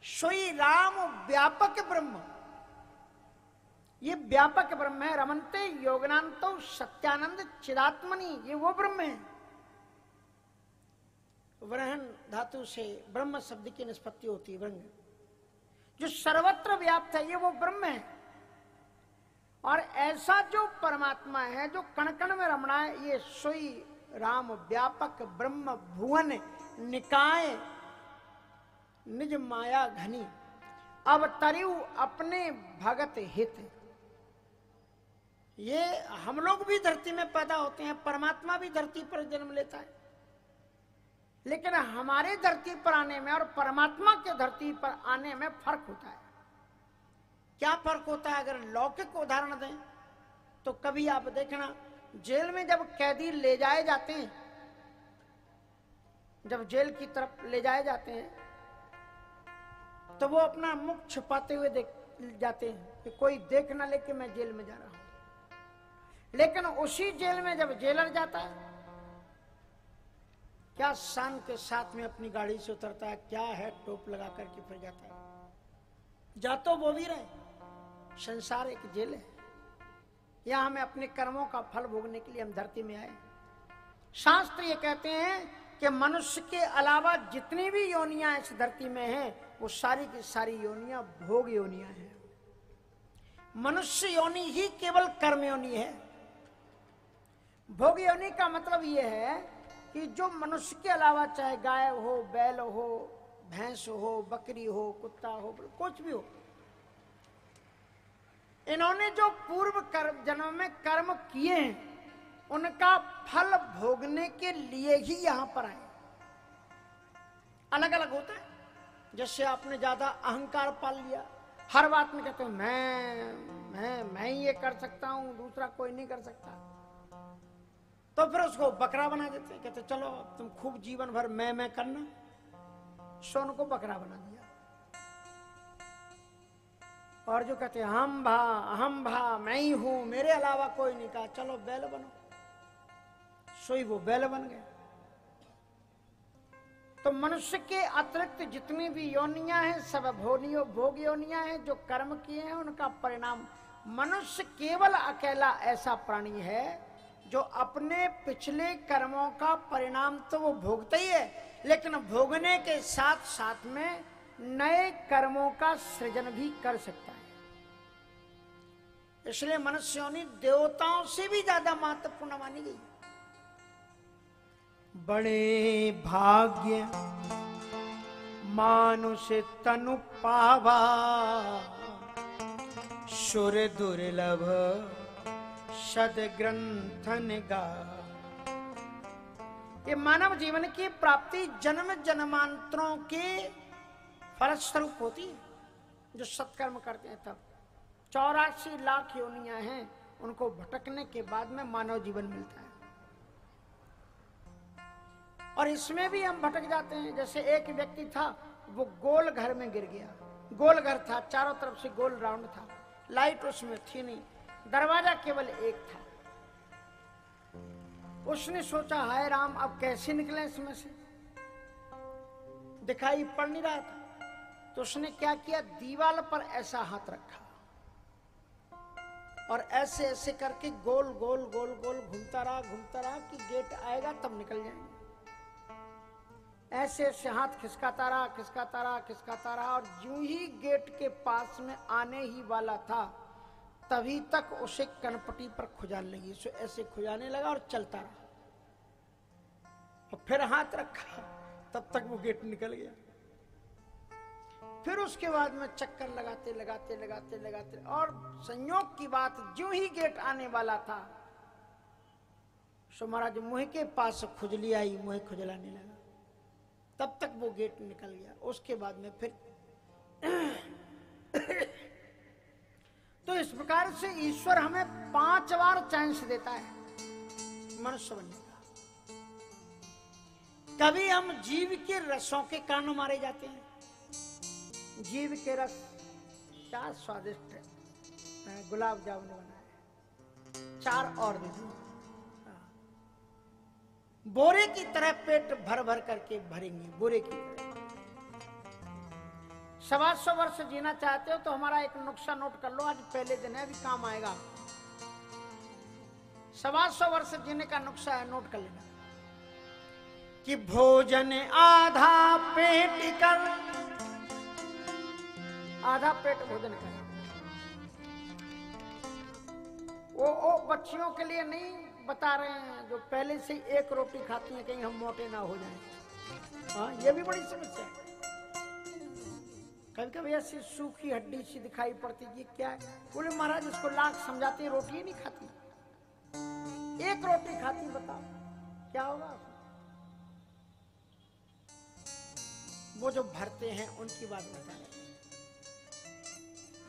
सोई राम व्यापक ब्रह्म, ये व्यापक ब्रह्म है। रमन्ते योगनांतो सत्यानंद चिदात्मनि, ये वो ब्रह्म है। व्रहण धातु से ब्रह्म शब्द की निष्पत्ति होती है। व्रंग जो सर्वत्र व्याप्त है, ये वो ब्रह्म है। और ऐसा जो परमात्मा है जो कण कण में रमणा है, ये सोई राम व्यापक ब्रह्म भुवन निकाय निज माया घनी अवतरिउ अपने भगत हित। ये हम लोग भी धरती में पैदा होते हैं, परमात्मा भी धरती पर जन्म लेता है, लेकिन हमारे धरती पर आने में और परमात्मा के धरती पर आने में फर्क होता है। क्या फर्क होता है? अगर लौकिक उदाहरण दें तो कभी आप देखना, जेल में जब कैदी ले जाए जाते हैं, जब जेल की तरफ ले जाए जाते हैं तो वो अपना मुख छुपाते हुए देख जाते हैं कि कोई देख ना ले कि मैं जेल में जा रहा हूं। लेकिन उसी जेल में जब जेलर जाता है, क्या शान के साथ में अपनी गाड़ी से उतरता है, क्या है टोप लगा करके फिर जाता है। जा तो वो भी रहे, संसार एक जेल है। यहां हमें अपने कर्मों का फल भोगने के लिए हम धरती में आए। शास्त्र ये कहते हैं कि मनुष्य के अलावा जितनी भी योनियां इस धरती में हैं, वो सारी की सारी योनियां भोग योनियां हैं। मनुष्य योनि ही केवल कर्म योनि है। भोग योनि का मतलब यह है कि जो मनुष्य के अलावा, चाहे गाय हो, बैल हो, भैंस हो, बकरी हो, कुत्ता हो, कुछ भी हो, इन्होंने जो पूर्व कर्म जन्म में कर्म किए हैं, उनका फल भोगने के लिए ही यहां पर आए। अलग अलग होता है। जैसे आपने ज्यादा अहंकार पाल लिया, हर बात में कहते हो मैं ही ये कर सकता हूं, दूसरा कोई नहीं कर सकता, तो फिर उसको बकरा बना देते हैं। कहते चलो तुम खूब जीवन भर मैं करना, सो उनको बकरा बना दिया। और जो कहते हैं हम भा मैं ही हूं, मेरे अलावा कोई नहीं, कहा चलो बैल बनो, सोई वो बैल बन गए। तो मनुष्य के अतिरिक्त जितनी भी योनियां हैं, सब भोग योनियां हैं। जो कर्म किए हैं उनका परिणाम, मनुष्य केवल अकेला ऐसा प्राणी है जो अपने पिछले कर्मों का परिणाम तो वो भोगता ही है, लेकिन भोगने के साथ साथ में नए कर्मों का सृजन भी कर सकता है। इसलिए मनुष्य योनि देवताओं से भी ज्यादा महत्वपूर्ण मानी गई। बड़े भाग्य मानुष तनु पावा, सुर दुर्लभ सद ग्रंथन गा। ये मानव जीवन की प्राप्ति जन्म जन्मांतरों के फलस्वरूप होती है। जो सत्कर्म करते हैं तब 84 लाख योनियां हैं, उनको भटकने के बाद में मानव जीवन मिलता है। और इसमें भी हम भटक जाते हैं। जैसे एक व्यक्ति था, वो गोल घर में गिर गया। गोल घर था, चारों तरफ से गोल राउंड था, लाइट उसमें थी नहीं, दरवाजा केवल एक था। उसने सोचा हाय राम, अब कैसे निकले इसमें से, दिखाई पड़ नहीं रहा था। तो उसने क्या किया, दीवार पर ऐसा हाथ रखा और ऐसे ऐसे करके गोल गोल गोल गोल घूमता रहा कि गेट आएगा तब निकल जाएंगे। ऐसे ऐसे हाथ खिसकाता रहा और यूं ही गेट के पास में आने ही वाला था, तभी तक उसे कनपटी पर खुजाने लगी। सो ऐसे खुजाने लगा और चलता रहा, और फिर हाथ रखा, तब तक वो गेट निकल गया। फिर उसके बाद में चक्कर लगाते और संयोग की बात, जो ही गेट आने वाला था, सो महाराज मुंह के पास खुजली आई, मुंह खुजलाने लगा, तब तक वो गेट निकल गया। उसके बाद में फिर तो इस प्रकार से ईश्वर हमें 5 बार चांस देता है मनुष्य बनने का। कभी हम जीव के रसों के कारण मारे जाते हैं। जीव के रस क्या स्वादिष्ट है, गुलाब जामुन बनाया, 4 और दे दूं, बोरे की तरह पेट भर भर करके भरेंगे, बोरे की तरह। 125 वर्ष जीना चाहते हो तो हमारा एक नुस्खा नोट कर लो, आज पहले दिन है, अभी काम आएगा। 125 वर्ष जीने का नुस्खा है, नोट कर लेना कि भोजन आधा पेट कर, आधा पेट भोजन कर। वो बच्चियों के लिए नहीं बता रहे हैं जो पहले से एक रोटी खाती हैं, कहीं हम मोटे ना हो जाएं। हाँ, ये भी बड़ी समस्या है। कभी कभी ऐसी सूखी हड्डी सी दिखाई पड़ती, ये क्या है? बोले महाराज इसको लाख समझाते हैं, रोटी ही नहीं खाती, एक रोटी खाती, बताओ क्या होगा? वो जो भरते हैं उनकी बात बता रहे हैं।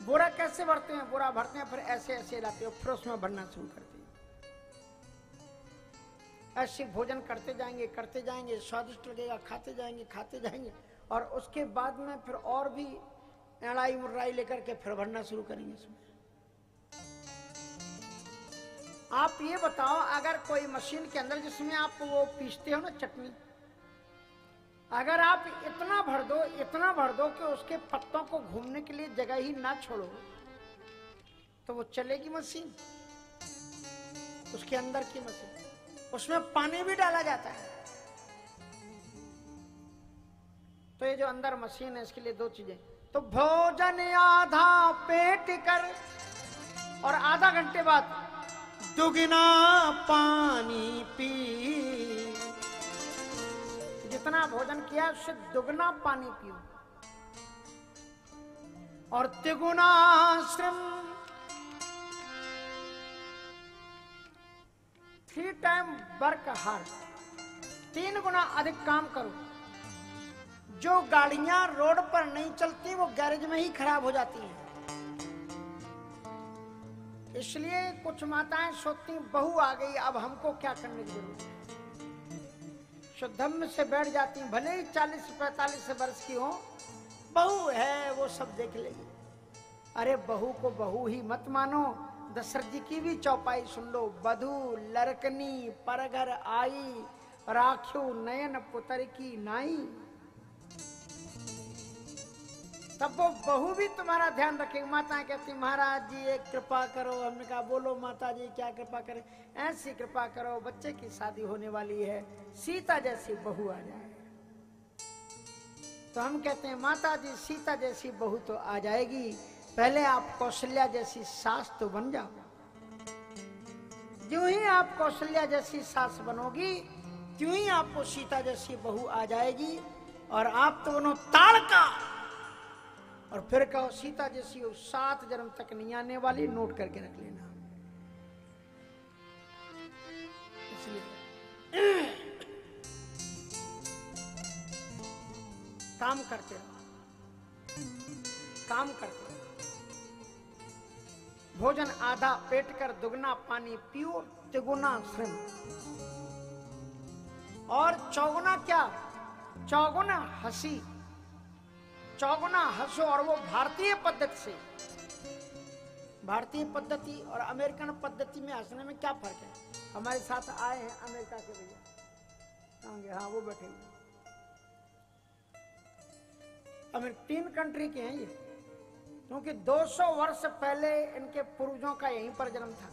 बोरा कैसे भरते हैं? बोरा भरते हैं, फिर ऐसे ऐसे लाते हो, फिर उसमें भरना शुरू करते हैं। ऐसे भोजन करते जाएंगे, स्वादिष्ट लगेगा, खाते जाएंगे, और उसके बाद में फिर और भी अड़ाई मुर्राई लेकर के फिर भरना शुरू करेंगे इसमें। आप ये बताओ, अगर कोई मशीन के अंदर जिसमें आप वो पीसते हो ना चटनी, अगर आप इतना भर दो कि उसके पत्तों को घूमने के लिए जगह ही ना छोड़ो, तो वो चलेगी मशीन? उसके अंदर की मशीन, उसमें पानी भी डाला जाता है। तो ये जो अंदर मशीन है, इसके लिए दो चीजें, तो भोजन आधा पेट कर, और आधा घंटे बाद दुगना पानी पी। जितना भोजन किया उससे दुगना पानी पियो, और तिगुना श्रम, 3 टाइम वर्क हार्ड, 3 गुना अधिक काम करो। जो गाड़ियां रोड पर नहीं चलती वो गैरेज में ही खराब हो जाती हैं। इसलिए कुछ माताएं सोचती बहू आ गई, अब हमको क्या करने की जरूरत है, शुद्धम से बैठ जाती, भले ही 40-45 वर्ष की हो, बहू है वो सब देख लेगी। अरे बहू को बहू ही मत मानो, दशरथ जी की भी चौपाई सुन लो, बधू लड़कनी परघर आई, राख्यो नयन पुत्र की नाई। तब वो बहू भी तुम्हारा ध्यान रखेगी। माता कहती महाराज जी एक कृपा करो, हमने कहा बोलो माता जी क्या कृपा करें? ऐसी कृपा करो, बच्चे की शादी होने वाली है, सीता जैसी बहू आ जाए। तो हम कहते हैं माता जी सीता जैसी बहू तो आ जाएगी, पहले आप कौशल्या जैसी सास तो बन जाओ। जो ही आप कौशल्या जैसी सास बनोगी, त्यों ही आपको सीता जैसी बहू आ जाएगी, और आप तो बनो ताड़का। और फिर कहो सीता जैसी हो 7 जन्म तक नहीं आने वाली, नोट करके रख लेना। इसलिए काम करते रहो, काम करते रहो। भोजन आधा पेट कर, दुगना पानी पियो, तिगुना श्रम। और चौगुना क्या? चौगुना हंसी, चौगुना हंसो। और वो भारतीय पद्धति से, भारतीय पद्धति और अमेरिकन पद्धति में हंसने में क्या फर्क है? हमारे साथ आए हैं अमेरिका के भैया, हाँ वो बैठे हुए, 3 कंट्री के हैं ये, क्योंकि 200 वर्ष पहले इनके पूर्वजों का यहीं पर जन्म था।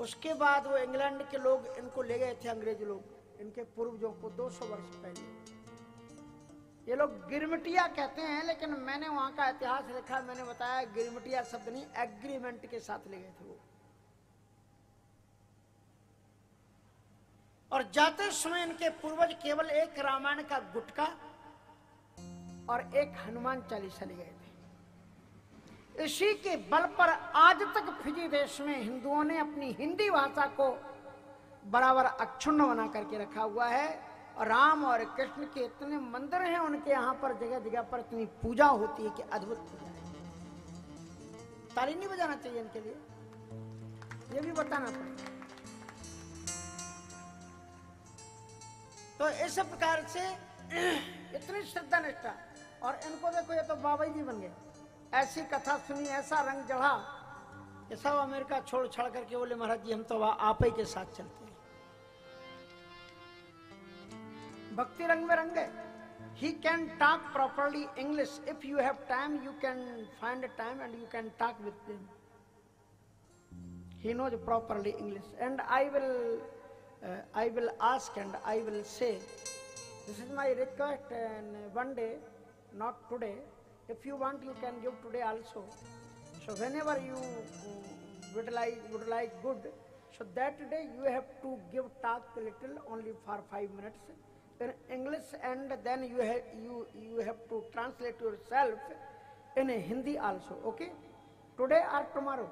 उसके बाद वो इंग्लैंड के लोग इनको ले गए थे, अंग्रेज लोग, इनके पूर्वजों को 200 वर्ष पहले। ये लोग गिरमिटिया कहते हैं, लेकिन मैंने वहां का इतिहास लिखा, मैंने बताया गिरमिटिया शब्द नहीं, एग्रीमेंट के साथ ले गए थे वो। और जाते समय इनके पूर्वज केवल एक रामायण का गुटका और एक हनुमान चालीसा ले गए थे। इसी के बल पर आज तक फिजी देश में हिंदुओं ने अपनी हिंदी भाषा को बराबर अक्षुण्ण बना करके रखा हुआ है। और राम और कृष्ण के इतने मंदिर हैं उनके यहाँ पर, जगह जगह पर इतनी पूजा होती है कि अद्भुत पूजा है। ताली नहीं बजाना चाहिए इनके लिए, ये भी बताना पड़ेगा। तो इस प्रकार से इतनी श्रद्धा निष्ठा, और इनको देखो ये तो बाबा जी बन गए। ऐसी कथा सुनी, ऐसा रंग चढ़ा, ये सब अमेरिका छोड़ छाड़ करके बोले महाराज जी हम तो आप ही के साथ चलते हैं। भक्ति रंग में रंग गए। he can talk properly English. If you have time, you can find a time and you can talk with him. He knows properly English, and I will ask and I will say, this is my request, and one day, not today, if you want, you can give today also. So whenever you would like good, so that day you have to give talk a little, only for 5 minutes in English, and then you have to translate yourself in Hindi also. Okay, today or tomorrow?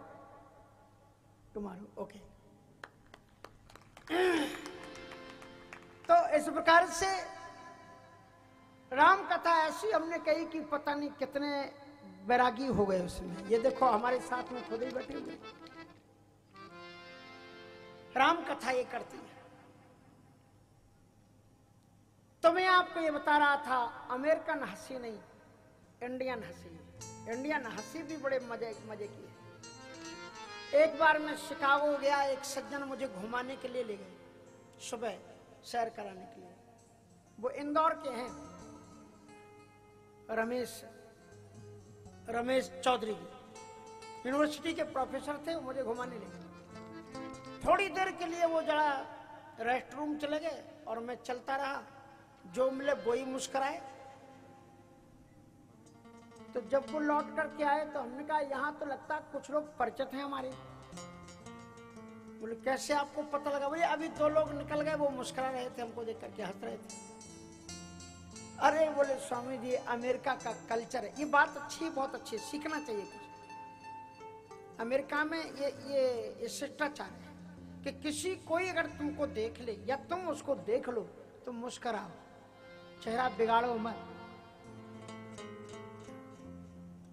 Tomorrow. Okay. तो इस प्रकार से राम कथा ऐसी हमने कही कि पता नहीं कितने बैरागी हो गए उसमें। ये देखो हमारे साथ में खुद ही बैठे हुए राम कथा ये करती है। तो मैं आपको ये बता रहा था, अमेरिकन हंसी नहीं, इंडियन हंसी। इंडियन हंसी भी बड़े मजे की है। एक बार मैं शिकागो गया, एक सज्जन मुझे घुमाने के लिए ले गए, सुबह सैर कराने के लिए। वो इंदौर के हैं, रमेश चौधरी जी, यूनिवर्सिटी के प्रोफेसर थे। मुझे घुमाने ले गए। थोड़ी देर के लिए वो जरा रेस्ट रूम चले गए और मैं चलता रहा। जो मिले वो ही मुस्कुराए। तो जब वो लौट करके आए तो हमने कहा, यहां तो लगता कुछ लोग परिचित हैं हमारे। बोले कैसे आपको पता लगा? बोले अभी 2 लोग निकल गए, वो मुस्कुरा रहे थे, हमको देख करके हंस रहे थे। अरे बोले स्वामी जी, अमेरिका का कल्चर है। ये बात अच्छी, बहुत अच्छी, सीखना चाहिए कुछ। अमेरिका में ये शिष्टाचार है कि किसी कोई अगर तुमको देख ले या तुम उसको देख लो तो मुस्कुराओ, चेहरा बिगाड़ो मत,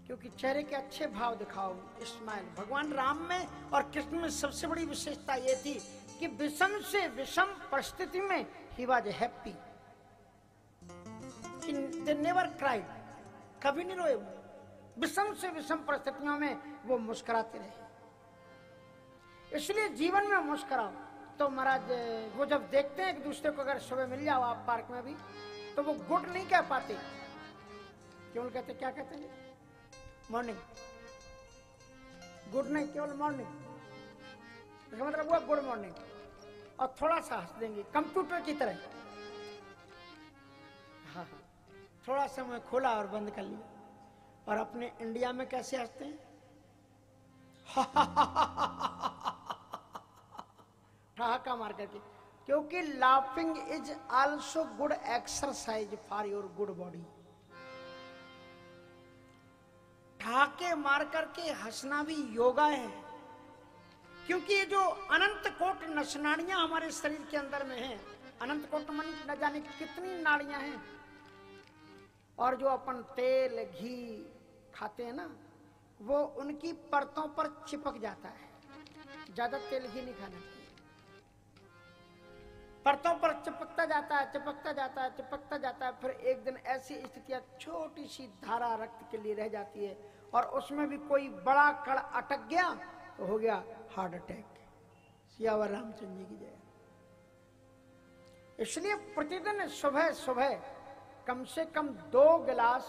क्योंकि चेहरे के अच्छे भाव दिखाओ, स्माइल। भगवान राम में और कृष्ण में सबसे बड़ी विशेषता ये थी कि विषम से विषम परिस्थिति में he was happy. They never cried, कभी नहीं रोए। विषम से विषम परिस्थितियों में वो मुस्कुराते रहे। इसलिए जीवन में मुस्कुराओ। तो महाराज वो जब देखते हैं एक दूसरे को, अगर सुबह मिल जाओ आप पार्क में भी, तो वो गुड नहीं कह पाते। केवल कहते, क्या कहते हैं? मॉर्निंग। गुड नहीं, केवल मॉर्निंग। इसका मतलब हुआ गुड मॉर्निंग, और थोड़ा सा हंस देंगे कंप्यूटर की तरह। हाँ, थोड़ा सा मुंह खोला और बंद कर लिया। और अपने इंडिया में कैसे हंसते हैं? ठहाका मार करके, क्योंकि laughing is also good exercise for your good body. ठहाके मार करके हंसना भी योगा है, क्योंकि ये जो अनंत कोट नसनाड़ियां हमारे शरीर के अंदर में हैं, अनंत कोट मन न जाने कितनी नाड़ियां हैं। और जो अपन तेल घी खाते हैं ना, वो उनकी परतों पर चिपक जाता है। ज्यादा तेल घी नहीं खाना चाहिए। परतों पर चिपकता जाता है, चिपकता जाता है, चिपकता जाता है। फिर एक दिन ऐसी स्थितियां, छोटी सी धारा रक्त के लिए रह जाती है, और उसमें भी कोई बड़ा कण अटक गया तो हो गया हार्ट अटैक। सियावर रामचंद्र जी की जय। इसलिए प्रतिदिन सुबह सुबह कम से कम 2 गिलास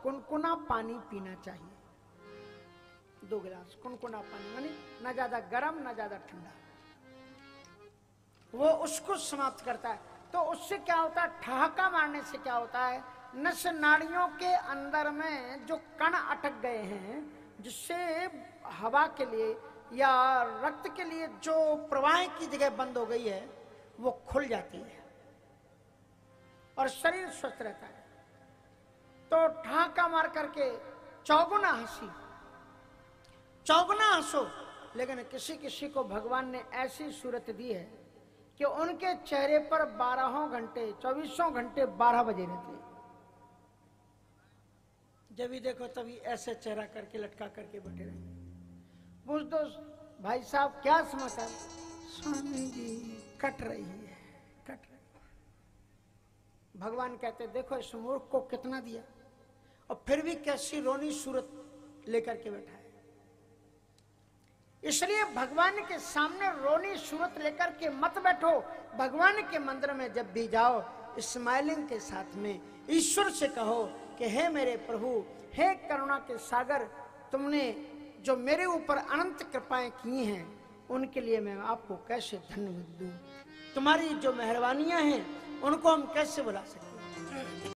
कुनकुना पानी पीना चाहिए। 2 गिलास कुनकुना पानी, यानी ना ज्यादा गर्म ना ज्यादा ठंडा। वो उसको समाप्त करता है। तो उससे क्या होता है? ठहाका मारने से क्या होता है? नस नाड़ियों के अंदर में जो कण अटक गए हैं, जिससे हवा के लिए या रक्त के लिए जो प्रवाह की जगह बंद हो गई है, वो खुल जाती है और शरीर स्वस्थ रहता है। तो ठहाका मार करके चौगुना हंसी, चौगुना हंसो। लेकिन किसी किसी को भगवान ने ऐसी सूरत दी है कि उनके चेहरे पर 12 घंटे 24 घंटे 12 बजे रहते। जब भी देखो तभी ऐसे चेहरा करके लटका करके बैठे रहेंगे। पूछ दो, भाई साहब क्या समाचार? स्वामी जी कट रही है, कट रही है। भगवान कहते देखो इस मूर्ख को कितना दिया, और फिर भी कैसी रोनी सूरत लेकर के बैठा है। इसलिए भगवान के सामने रोनी सूरत लेकर के मत बैठो। भगवान के मंदिर में जब भी जाओ स्माइलिंग के साथ में ईश्वर से कहो कि हे मेरे प्रभु, हे करुणा के सागर, तुमने जो मेरे ऊपर अनंत कृपाएं की हैं उनके लिए मैं आपको कैसे धन्यवाद दूं। तुम्हारी जो मेहरबानियां हैं उनको हम कैसे भुला सकते।